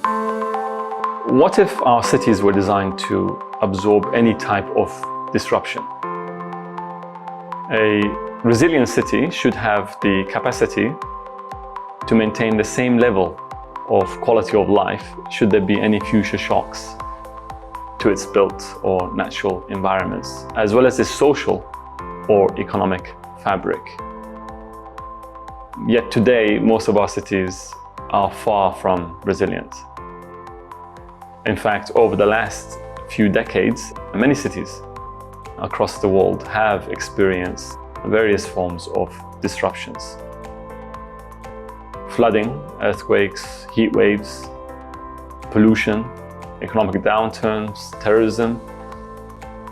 What if our cities were designed to absorb any type of disruption? A resilient city should have the capacity to maintain the same level of quality of life should there be any future shocks to its built or natural environments, as well as its social or economic fabric. Yet today, most of our cities are far from resilient. In fact, over the last few decades, many cities across the world have experienced various forms of disruptions. Flooding, earthquakes, heat waves, pollution, economic downturns, terrorism,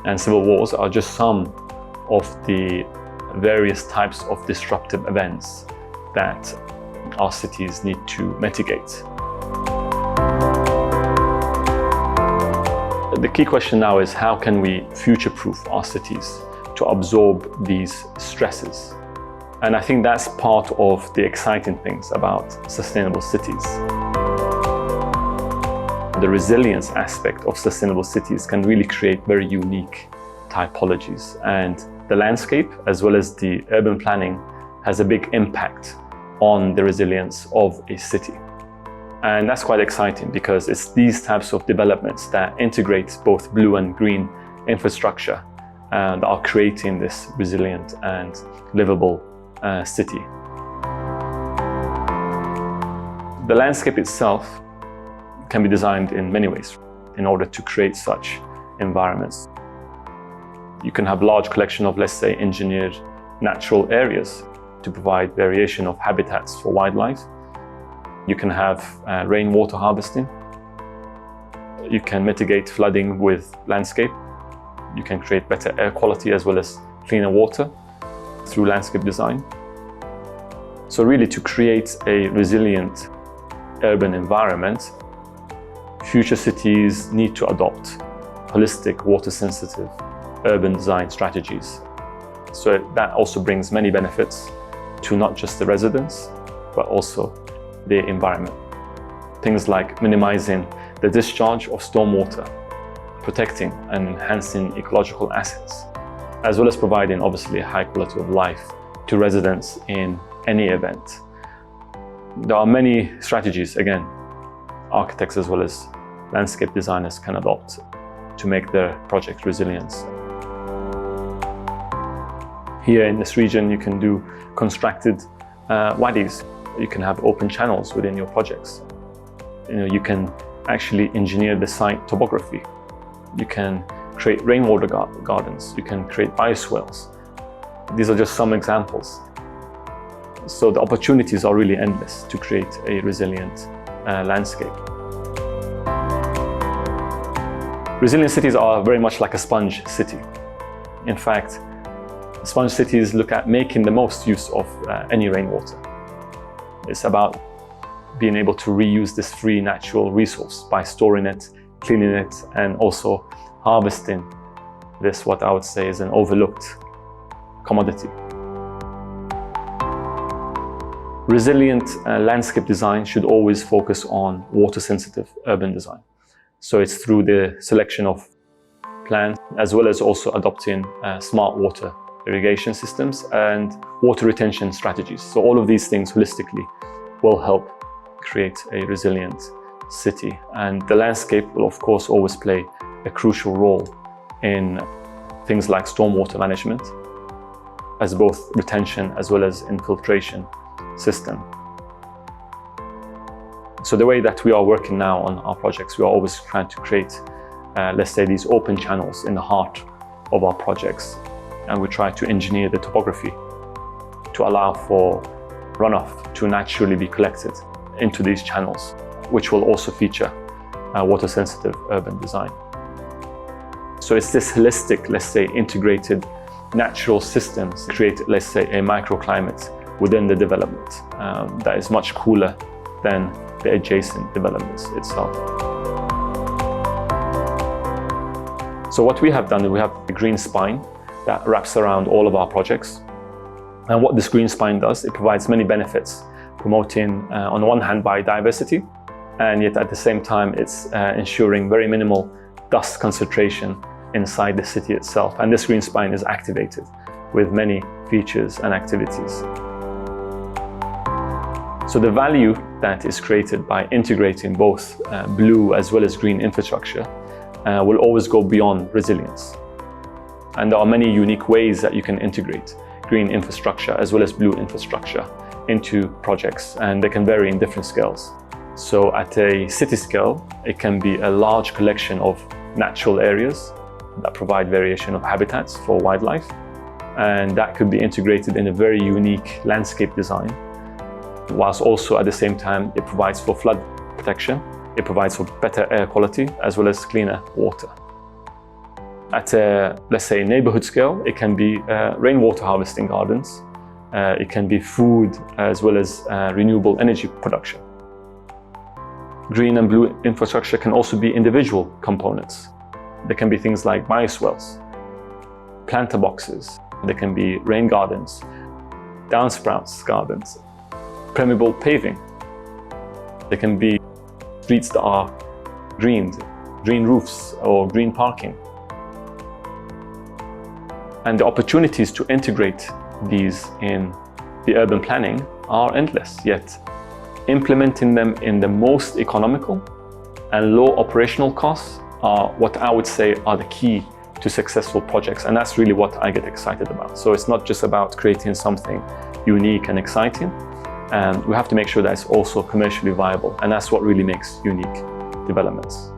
and civil wars are just some of the various types of disruptive events that our cities need to mitigate. The key question now is how can we future-proof our cities to absorb these stresses? And I think that's part of the exciting things about sustainable cities. The resilience aspect of sustainable cities can really create very unique typologies, and the landscape as well as the urban planning has a big impact on the resilience of a city. And that's quite exciting because it's these types of developments that integrate both blue and green infrastructure that are creating this resilient and livable city. The landscape itself can be designed in many ways in order to create such environments. You can have large collection of, let's say, engineered natural areas to provide variation of habitats for wildlife. You can have rainwater harvesting. You can mitigate flooding with landscape. You can create better air quality as well as cleaner water through landscape design. So really, to create a resilient urban environment, future cities need to adopt holistic, water-sensitive urban design strategies. So that also brings many benefits to not just the residents, but also the environment. Things like minimizing the discharge of stormwater, protecting and enhancing ecological assets, as well as providing obviously a high quality of life to residents in any event. There are many strategies, again, architects as well as landscape designers can adopt to make their project resilient. Here in this region, you can do constructed wadis. You can have open channels within your projects. You can actually engineer the site topography. You can create rainwater gardens. You can create bioswales. These are just some examples. So the opportunities are really endless to create a resilient landscape. Resilient cities are very much like a sponge city. In fact, sponge cities look at making the most use of any rainwater. It's about being able to reuse this free natural resource by storing it, cleaning it, and also harvesting this, what I would say is an overlooked commodity. Resilient landscape design should always focus on water-sensitive urban design. So it's through the selection of plants, as well as also adopting smart water irrigation systems and water retention strategies. So all of these things holistically will help create a resilient city. And the landscape will, of course, always play a crucial role in things like stormwater management, as both retention as well as infiltration system. So the way that we are working now on our projects, we are always trying to create, let's say, these open channels in the heart of our projects. And we try to engineer the topography to allow for runoff to naturally be collected into these channels, which will also feature water-sensitive urban design. So it's this holistic, let's say, integrated natural systems create, let's say, a microclimate within the development that is much cooler than the adjacent developments itself. So what we have done is we have a green spine that wraps around all of our projects. And what this green spine does, it provides many benefits, promoting on the one hand biodiversity, and yet at the same time it's ensuring very minimal dust concentration inside the city itself. And this green spine is activated with many features and activities. So the value that is created by integrating both blue as well as green infrastructure will always go beyond resilience. And there are many unique ways that you can integrate green infrastructure as well as blue infrastructure into projects, and they can vary in different scales. So at a city scale, it can be a large collection of natural areas that provide variation of habitats for wildlife, and that could be integrated in a very unique landscape design, whilst also at the same time it provides for flood protection, it provides for better air quality as well as cleaner water. At a, let's say, neighborhood scale, it can be rainwater harvesting gardens, it can be food as well as renewable energy production. Green and blue infrastructure can also be individual components. There can be things like bioswales, planter boxes, there can be rain gardens, downsprouts gardens, permeable paving. There can be streets that are green roofs or green parking. And the opportunities to integrate these in the urban planning are endless, yet implementing them in the most economical and low operational costs are what I would say are the key to successful projects. And that's really what I get excited about. So it's not just about creating something unique and exciting. We have to make sure that it's also commercially viable. And that's what really makes unique developments.